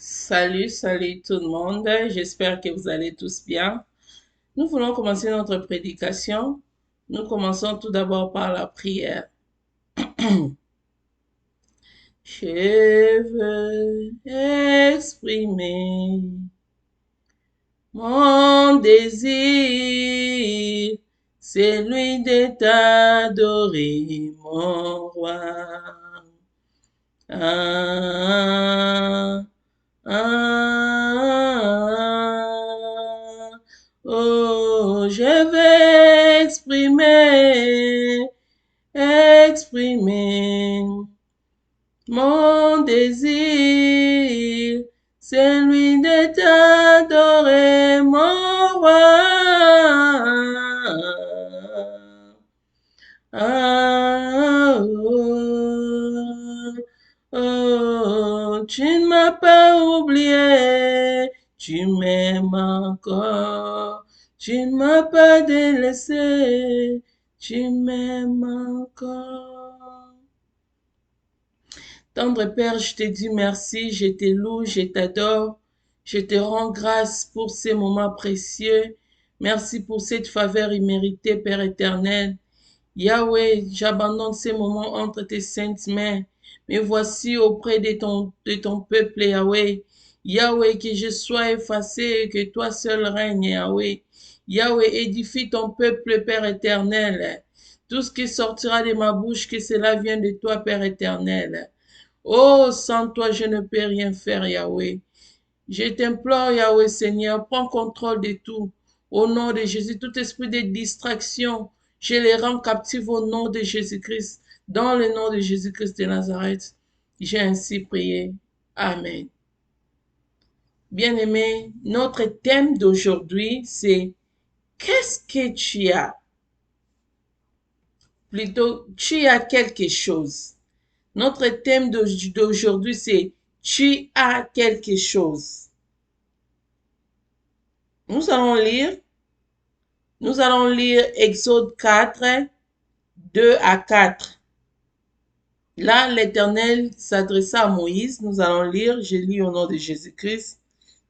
Salut tout le monde. J'espère que vous allez tous bien. Nous voulons commencer notre prédication. Nous commençons tout d'abord par la prière. Je veux exprimer mon désir, celui de t'adorer, mon roi. Ah, ah, oh, je vais exprimer mon désir, celui de t'adorer, mon roi. Ah, oh, oh, tu ne m'as pas oublié, tu m'aimes encore, tu ne m'as pas délaissé, tu m'aimes encore. Tendre Père, je te dis merci, je te loue, je t'adore, je te rends grâce pour ces moments précieux. Merci pour cette faveur imméritée, Père éternel. Yahweh, j'abandonne ces moments entre tes saintes mains. Me voici auprès de ton peuple, Yahweh. Yahweh, que je sois effacé et que toi seul règnes, Yahweh. Yahweh, édifie ton peuple, Père éternel. Tout ce qui sortira de ma bouche, que cela vienne de toi, Père éternel. Oh, sans toi, je ne peux rien faire, Yahweh. Je t'implore, Yahweh Seigneur, prends contrôle de tout. Au nom de Jésus, tout esprit de distraction, je les rends captifs au nom de Jésus-Christ. Dans le nom de Jésus-Christ de Nazareth, j'ai ainsi prié. Amen. Bien-aimés, notre thème d'aujourd'hui, c'est qu'est-ce que tu as? Plutôt, tu as quelque chose. Notre thème d'aujourd'hui, c'est tu as quelque chose. Nous allons lire Nous allons lire Exode 4, 2 à 4. Là, l'Éternel s'adressa à Moïse. Nous allons lire, je lis au nom de Jésus-Christ.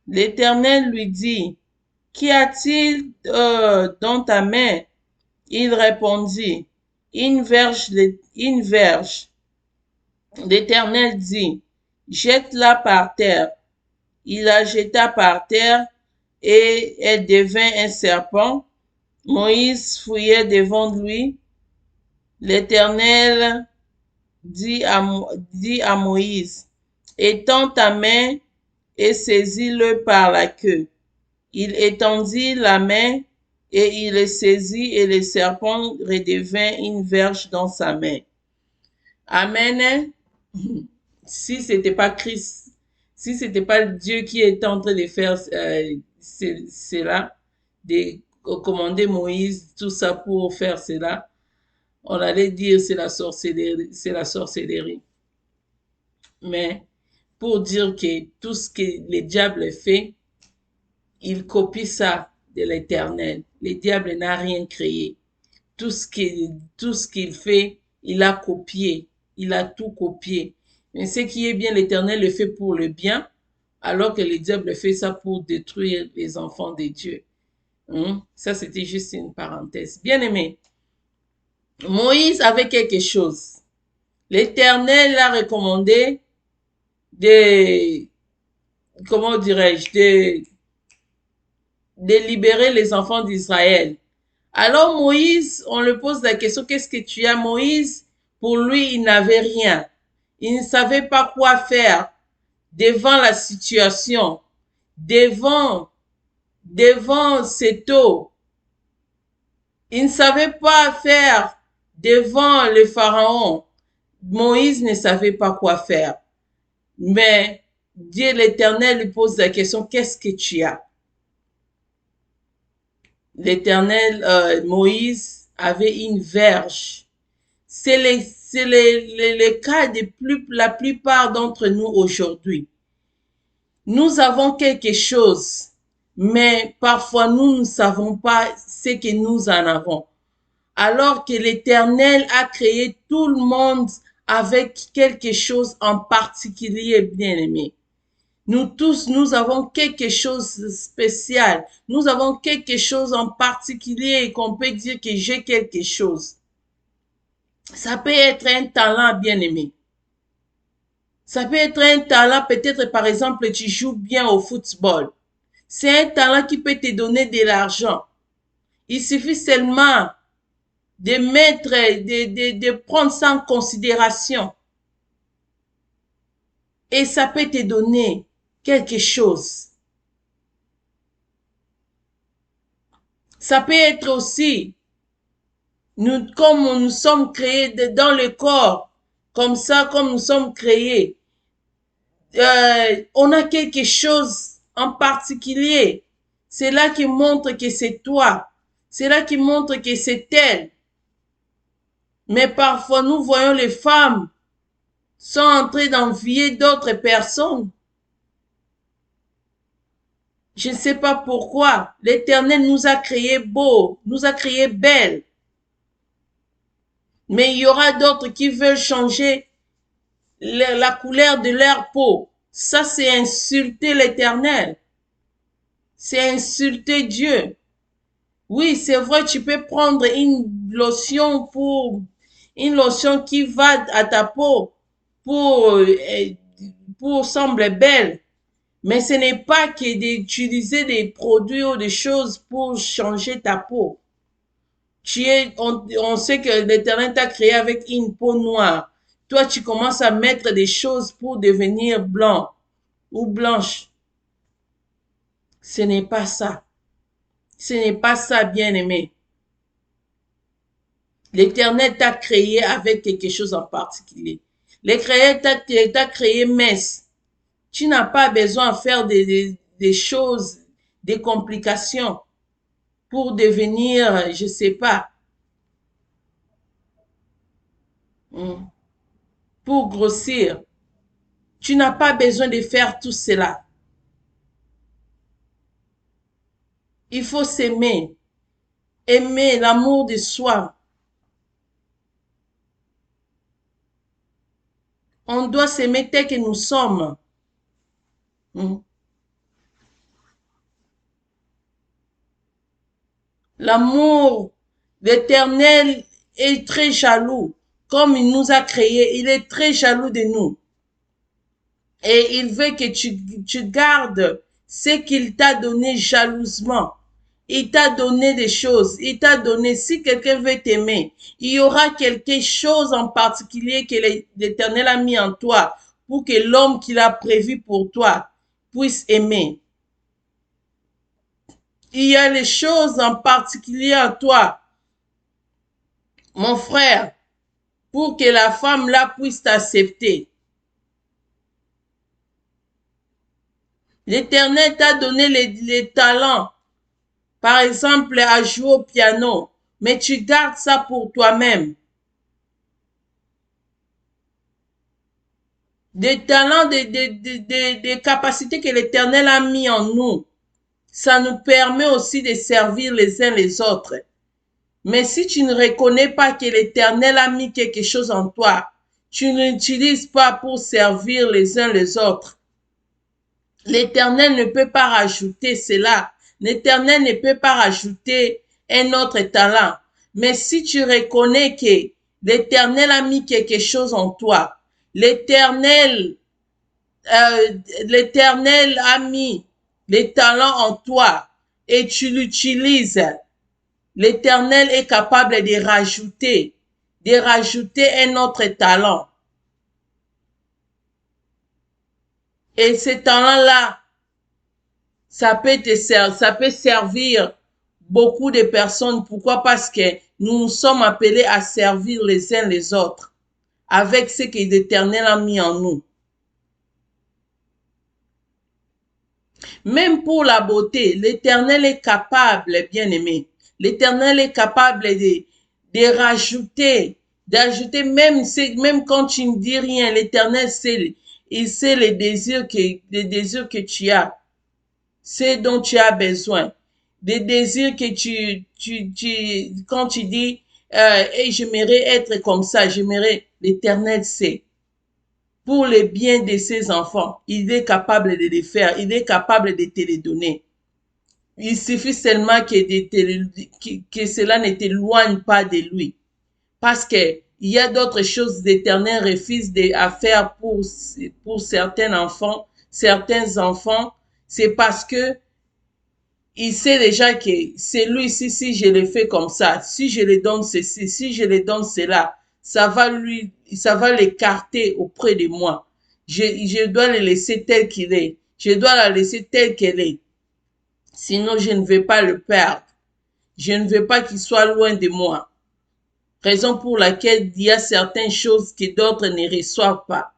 L'Éternel lui dit, qu'y a-t-il dans ta main? Il répondit, une verge. Une verge. L'Éternel dit, jette-la par terre. Il la jeta par terre et elle devint un serpent. Moïse fouillait devant lui. L'Éternel dit à Moïse, étends ta main et saisis-le par la queue. Il étendit la main et il le saisit et le serpent redevint une verge dans sa main. Amen. Si c'était pas Christ, si c'était pas Dieu qui était en train de faire cela, de commander Moïse, tout ça pour faire cela, on allait dire c'est la sorcellerie, c'est la sorcellerie. Mais pour dire que tout ce que le diable fait, il copie ça de l'Éternel. Le diable n'a rien créé. Tout ce qu'il fait, il a copié. Il a tout copié. Mais ce qui est bien, l'Éternel le fait pour le bien, alors que le diable fait ça pour détruire les enfants de Dieu. Ça, c'était juste une parenthèse. Bien aimé, Moïse avait quelque chose. L'Éternel l'a recommandé de, comment dirais-je, de libérer les enfants d'Israël. Alors Moïse, on lui pose la question, qu'est-ce que tu as? Moïse, pour lui, il n'avait rien. Il ne savait pas quoi faire devant la situation, devant cette eau. Il ne savait pas faire devant le pharaon. Moïse ne savait pas quoi faire. Mais Dieu l'Éternel lui pose la question, qu'est-ce que tu as? L'Éternel, Moïse avait une verge. C'est le cas de la plupart d'entre nous aujourd'hui. Nous avons quelque chose, mais parfois nous ne savons pas ce que nous en avons. Alors que l'Éternel a créé tout le monde avec quelque chose en particulier, bien-aimé. Nous tous, nous avons quelque chose de spécial. Nous avons quelque chose en particulier et qu'on peut dire que j'ai quelque chose. Ça peut être un talent, bien aimé. Ça peut être un talent, peut-être par exemple, tu joues bien au football. C'est un talent qui peut te donner de l'argent. Il suffit seulement de mettre, de prendre ça en considération. Et ça peut te donner quelque chose. Ça peut être aussi, nous, comme nous sommes créés dans le corps, comme ça, comme nous sommes créés, on a quelque chose en particulier. C'est là qui montre que c'est toi. C'est là qui montre que c'est elle. Mais parfois, nous voyons les femmes sont en train d'envier d'autres personnes. Je ne sais pas pourquoi. L'Éternel nous a créés beaux, nous a créés belles. Mais il y aura d'autres qui veulent changer la couleur de leur peau. Ça, c'est insulter l'Éternel. C'est insulter Dieu. Oui, c'est vrai, tu peux prendre une lotion qui va à ta peau pour sembler belle. Mais ce n'est pas que d'utiliser des produits ou des choses pour changer ta peau. On sait que l'Éternel t'a créé avec une peau noire. Toi, tu commences à mettre des choses pour devenir blanc ou blanche. Ce n'est pas ça. Ce n'est pas ça, bien-aimé. L'Éternel t'a créé avec quelque chose en particulier. L'Éternel t'a créé mince. Tu n'as pas besoin de faire des choses, des complications pour devenir, je sais pas, pour grossir. Tu n'as pas besoin de faire tout cela. Il faut s'aimer, aimer l'amour de soi. On doit s'aimer tel que nous sommes. L'amour, l'Éternel est très jaloux. Comme il nous a créés, il est très jaloux de nous. Et il veut que tu gardes ce qu'il t'a donné jalousement. Il t'a donné des choses. Il t'a donné, si quelqu'un veut t'aimer, il y aura quelque chose en particulier que l'Éternel a mis en toi pour que l'homme qu'il a prévu pour toi puisse aimer. Il y a les choses en particulier en toi, mon frère, pour que la femme là puisse t'accepter. L'Éternel t'a donné les talents, par exemple à jouer au piano, mais tu gardes ça pour toi-même. Des talents, des capacités que l'Éternel a mis en nous, ça nous permet aussi de servir les uns les autres. Mais si tu ne reconnais pas que l'Éternel a mis quelque chose en toi, tu ne l'utilises pas pour servir les uns les autres. L'Éternel ne peut pas rajouter cela. L'Éternel ne peut pas rajouter un autre talent. Mais si tu reconnais que l'Éternel a mis quelque chose en toi, l'Éternel a mis les talents en toi et tu l'utilises, l'Éternel est capable de rajouter un autre talent. Et ce talent-là, ça peut servir beaucoup de personnes. Pourquoi? Parce que nous sommes appelés à servir les uns les autres avec ce que l'Éternel a mis en nous. Même pour la beauté, l'Éternel est capable, bien aimé. L'Éternel est capable de rajouter, d'ajouter, même quand tu ne dis rien, l'Éternel sait, il sait les désirs que tu as, ce dont tu as besoin. Des désirs que quand tu dis, hey, j'aimerais être comme ça, j'aimerais, l'Éternel sait. pour le bien de ses enfants, il est capable de les faire, il est capable de te les donner. Il suffit seulement que cela ne t'éloigne pas de lui. Parce que il y a d'autres choses l'Éternel refuse à faire pour certains enfants, c'est parce que il sait déjà que celui-ci, si je le fais comme ça, si je lui donne ceci, si je lui donne cela, ça va l'écarter auprès de moi. Je dois le laisser tel qu'il est. Je dois la laisser telle qu'elle est. Sinon, je ne vais pas le perdre. Je ne veux pas qu'il soit loin de moi. Raison pour laquelle il y a certaines choses que d'autres ne reçoivent pas.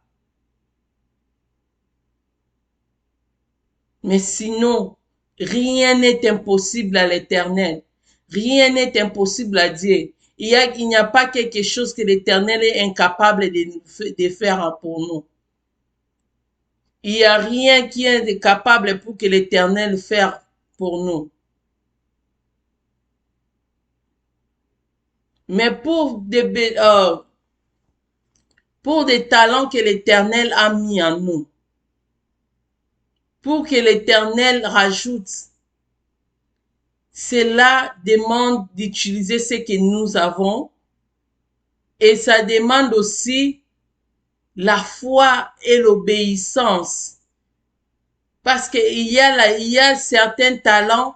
Mais sinon, rien n'est impossible à l'Éternel. Rien n'est impossible à Dieu. Il n'y a pas quelque chose que l'Éternel est incapable de faire pour nous. Il n'y a rien qui est capable pour que l'Éternel fasse pour nous. Mais pour des talents que l'Éternel a mis en nous, pour que l'Éternel rajoute, cela demande d'utiliser ce que nous avons et ça demande aussi la foi et l'obéissance. Parce qu'il y a certains talents,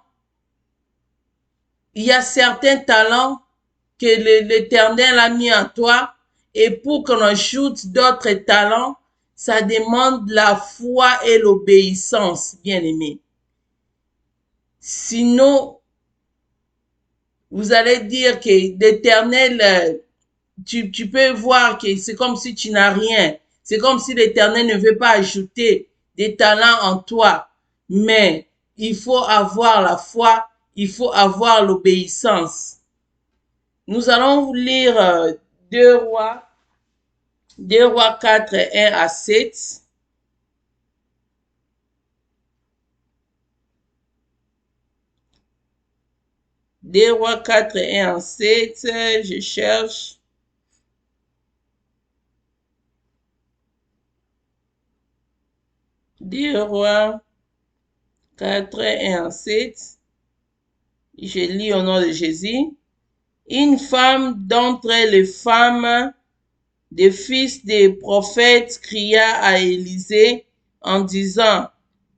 que l'Éternel a mis en toi et pour qu'on ajoute d'autres talents, ça demande la foi et l'obéissance, bien-aimés. Sinon, vous allez dire que l'Éternel, tu peux voir que c'est comme si tu n'as rien. C'est comme si l'Éternel ne veut pas ajouter des talents en toi. Mais il faut avoir la foi, il faut avoir l'obéissance. Nous allons lire 2 Rois 4, 1 à 7. Deux Rois 4, 1 à 7, je cherche. Deux Rois 4, 1 à 7. Je lis au nom de Jésus. Une femme d'entre les femmes des fils des prophètes cria à Élisée en disant,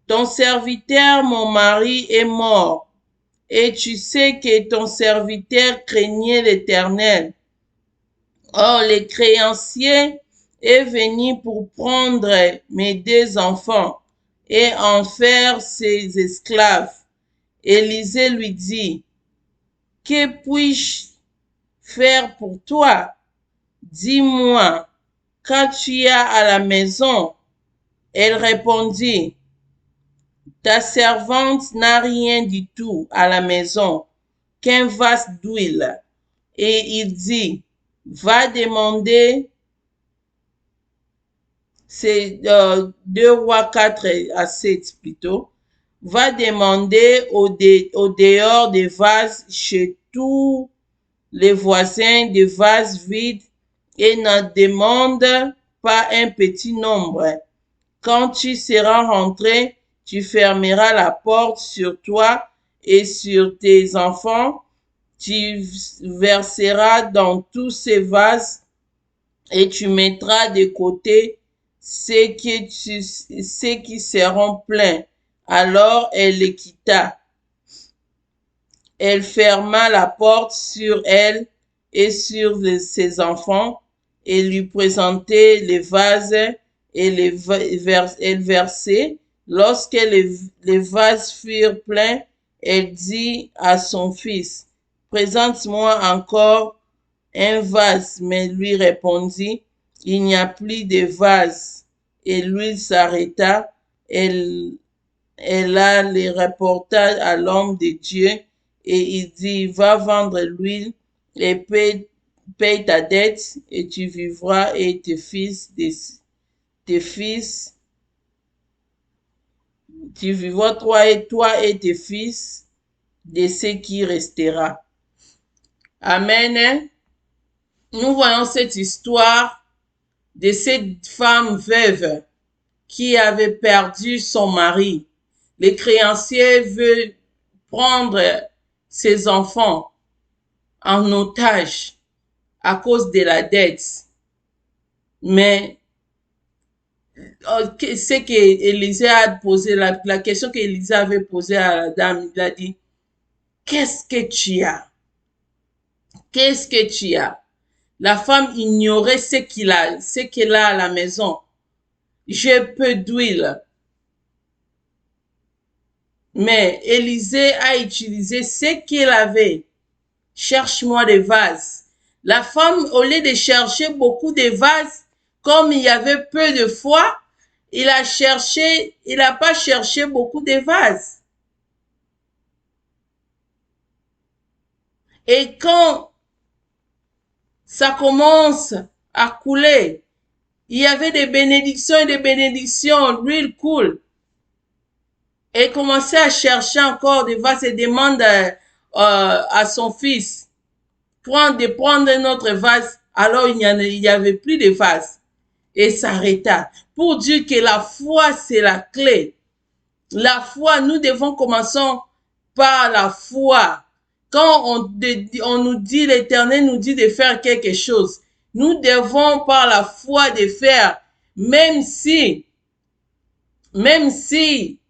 ton serviteur, mon mari, est mort, et tu sais que ton serviteur craignait l'Éternel. Or, le créancier est venu pour prendre mes 2 enfants et en faire ses esclaves. Élisée lui dit, que puis-je faire pour toi? Dis-moi, qu'as-tu à la maison? Elle répondit, ta servante n'a rien du tout à la maison qu'un vase d'huile. Et il dit, va demander, c'est 2 Rois 4 à 7 plutôt, va demander au dehors des vases chez tous les voisins des vases vides et n'en demande pas un petit nombre. Quand tu seras rentré, tu fermeras la porte sur toi et sur tes enfants. Tu verseras dans tous ces vases et tu mettras de côté ceux qui seront pleins. Alors elle les quitta. Elle ferma la porte sur elle et sur ses enfants et lui présentait les vases et elle versait. Lorsque les vases furent pleins, elle dit à son fils, présente-moi encore un vase. Mais lui répondit, il n'y a plus de vase. Et l'huile s'arrêta. Elle la les rapporta à l'homme de Dieu et il dit, va vendre l'huile et paye ta dette et tu vivras et tu vivras toi et tes fils de ce qui restera. Amen. Nous voyons cette histoire de cette femme veuve qui avait perdu son mari. Le créancier veut prendre ses enfants en otage à cause de la dette. Mais c'est que Élisée a posé, la question qu'Élisée avait posée à la dame, il a dit, qu'est-ce que tu as? Qu'est-ce que tu as? La femme ignorait ce qu'elle a à la maison. J'ai peu d'huile. Mais Élisée a utilisé ce qu'il avait. Cherche-moi des vases. La femme, au lieu de chercher beaucoup de vases, comme il y avait peu de foi, il n'a pas cherché beaucoup de vases. Et quand ça commence à couler, il y avait des bénédictions et des bénédictions, l'huile coule. Et commençait à chercher encore des vases et demande à son fils de prendre un autre vase. Alors il n'y avait plus de vase. Et s'arrêta. Pour dire que la foi, c'est la clé. La foi, nous devons commencer par la foi. Quand on nous dit, l'Éternel nous dit de faire quelque chose, nous devons par la foi de faire, même si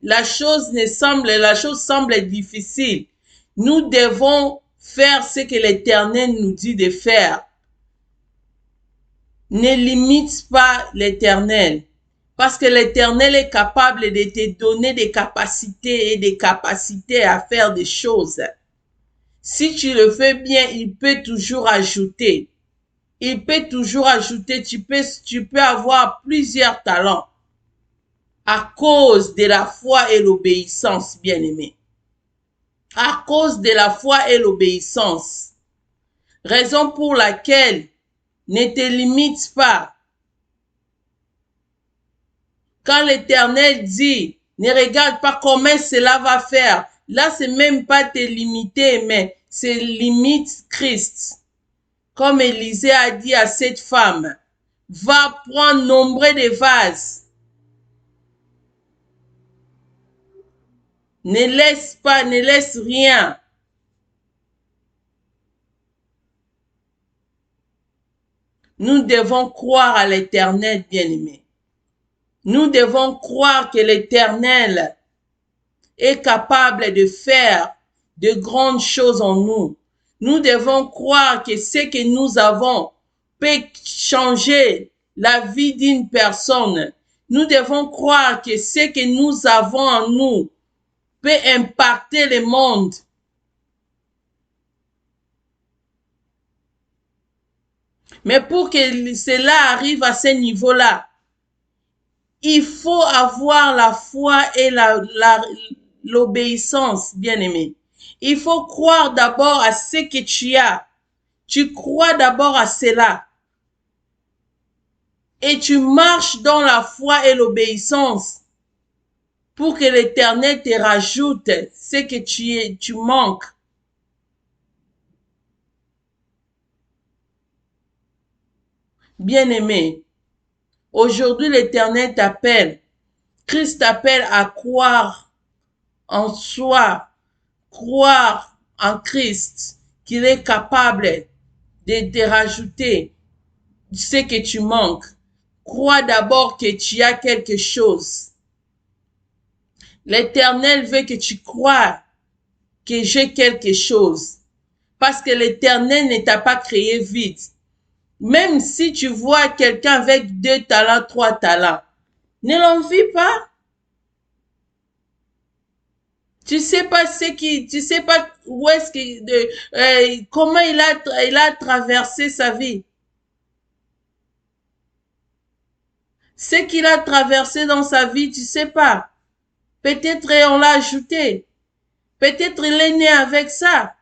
la chose semble difficile, nous devons faire ce que l'Éternel nous dit de faire. Ne limite pas l'Éternel, parce que l'Éternel est capable de te donner des capacités et des capacités à faire des choses. Si tu le fais bien, il peut toujours ajouter. Il peut toujours ajouter. Tu peux avoir plusieurs talents à cause de la foi et l'obéissance, bien-aimé. À cause de la foi et l'obéissance. Raison pour laquelle ne te limite pas. Quand l'Éternel dit, ne regarde pas comment cela va faire. Là, c'est même pas te limiter, mais c'est limite Christ. Comme Élisée a dit à cette femme, va prendre nombre de vases. Ne laisse rien. Nous devons croire à l'Éternel, bien-aimé. Nous devons croire que l'Éternel est capable de faire de grandes choses en nous. Nous devons croire que ce que nous avons peut changer la vie d'une personne. Nous devons croire que ce que nous avons en nous peut impacter le monde. Mais pour que cela arrive à ce niveau-là, il faut avoir la foi et l'obéissance, bien-aimé. Il faut croire d'abord à ce que tu as. Tu crois d'abord à cela. Et tu marches dans la foi et l'obéissance pour que l'Éternel te rajoute ce que tu manques. Bien-aimé, aujourd'hui l'Éternel t'appelle. Christ t'appelle à croire en soi, croire en Christ, qu'il est capable de te rajouter ce que tu manques. Crois d'abord que tu as quelque chose. L'Éternel veut que tu crois que j'ai quelque chose. Parce que l'Éternel ne t'a pas créé vide. Même si tu vois quelqu'un avec 2 talents, 3 talents, ne l'envie pas. Tu sais pas où est-ce que, comment il a traversé sa vie. Ce qu'il a traversé dans sa vie, tu sais pas. Peut-être on l'a ajouté. Peut-être il est né avec ça.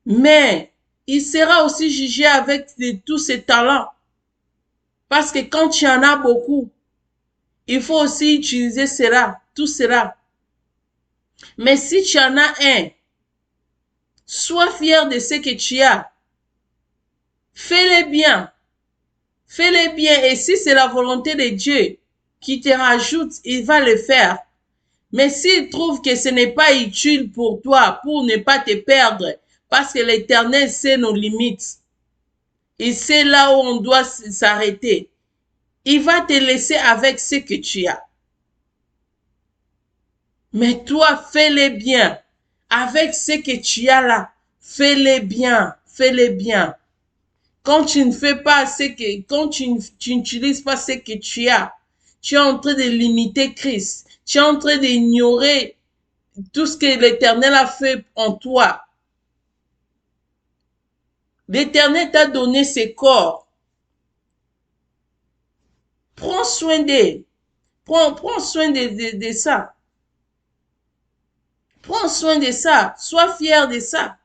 Mais il sera aussi jugé avec tous ses talents. Parce que quand tu en as beaucoup, il faut aussi utiliser cela, tout cela. Mais si tu en as un, sois fier de ce que tu as. Fais-le bien. Fais-les bien. Et si c'est la volonté de Dieu qui te rajoute, il va le faire. Mais s'il trouve que ce n'est pas utile pour toi, pour ne pas te perdre, parce que l'Éternel sait nos limites, il sait là où on doit s'arrêter, il va te laisser avec ce que tu as. Mais toi, fais-les bien. Avec ce que tu as là, fais-les bien. Fais-les bien. Quand tu ne fais pas quand tu n'utilises pas ce que tu es en train de limiter Christ. Tu es en train d'ignorer tout ce que l'Éternel a fait en toi. L'Éternel t'a donné ses corps. Prends soin d'eux. Prends soin de ça. Prends soin de ça. Sois fier de ça.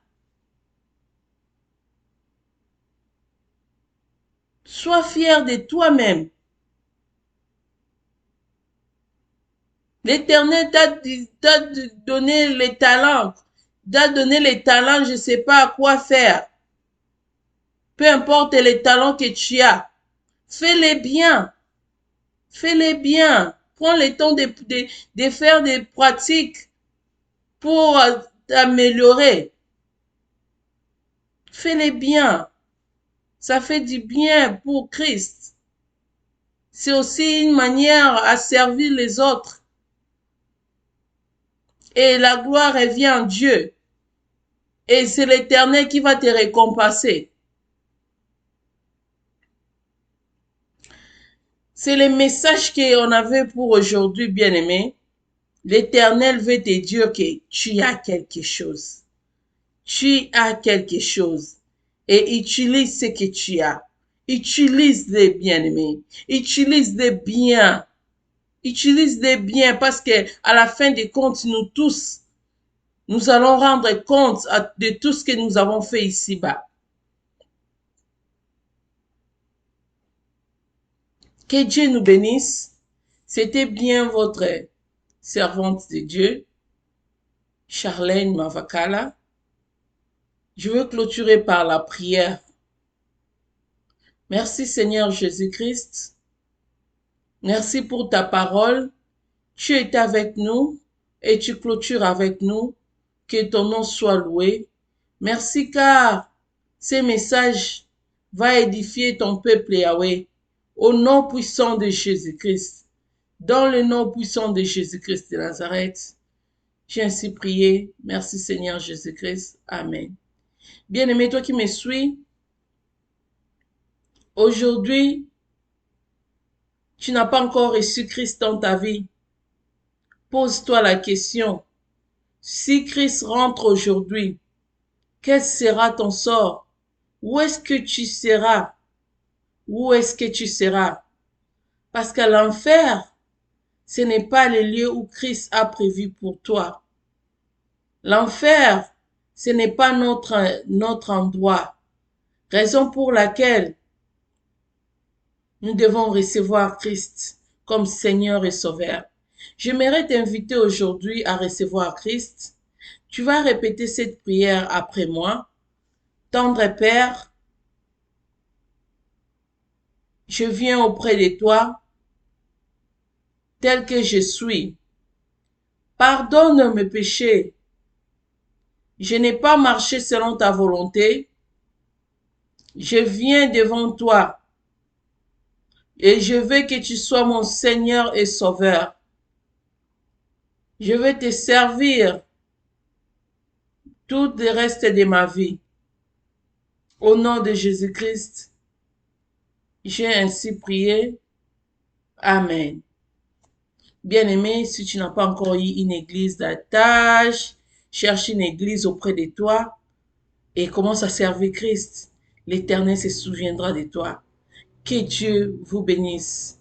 Sois fier de toi-même. L'Éternel t'a donné les talents. T'a donné les talents, je ne sais pas à quoi faire. Peu importe les talents que tu as. Fais-les bien. Fais-les bien. Prends le temps de faire des pratiques pour t'améliorer. Fais-les bien. Ça fait du bien pour Christ. C'est aussi une manière à servir les autres. Et la gloire revient en Dieu. Et c'est l'Éternel qui va te récompenser. C'est le message qu'on avait pour aujourd'hui, bien-aimé. L'Éternel veut te dire que tu as quelque chose. Tu as quelque chose. Et utilise ce que tu as. Utilise-les, bien-aimé. Utilise-les bien. Utilise-les bien parce que à la fin des comptes, nous tous, nous allons rendre compte de tout ce que nous avons fait ici-bas. Que Dieu nous bénisse. C'était bien votre servante de Dieu, Charlène Mavakala. Je veux clôturer par la prière. Merci Seigneur Jésus-Christ. Merci pour ta parole. Tu es avec nous et tu clôtures avec nous. Que ton nom soit loué. Merci car ces messages vont édifier ton peuple Yahweh. Au nom puissant de Jésus-Christ. Dans le nom puissant de Jésus-Christ de Nazareth. J'ai ainsi prié. Merci Seigneur Jésus-Christ. Amen. Bien-aimé, toi qui me suis, aujourd'hui, tu n'as pas encore reçu Christ dans ta vie. Pose-toi la question. Si Christ rentre aujourd'hui, quel sera ton sort? Où est-ce que tu seras? Où est-ce que tu seras? Parce qu'à l'enfer, ce n'est pas le lieu où Christ a prévu pour toi. L'enfer, ce n'est pas notre endroit. Raison pour laquelle nous devons recevoir Christ comme Seigneur et Sauveur. J'aimerais t'inviter aujourd'hui à recevoir Christ. Tu vas répéter cette prière après moi. Tendre Père, je viens auprès de toi tel que je suis. Pardonne mes péchés. Je n'ai pas marché selon ta volonté. Je viens devant toi et je veux que tu sois mon Seigneur et Sauveur. Je veux te servir tout le reste de ma vie. Au nom de Jésus-Christ, j'ai ainsi prié. Amen. Bien-aimé, si tu n'as pas encore eu une église d'attache, cherche une église auprès de toi et commence à servir Christ. L'Éternel se souviendra de toi. Que Dieu vous bénisse.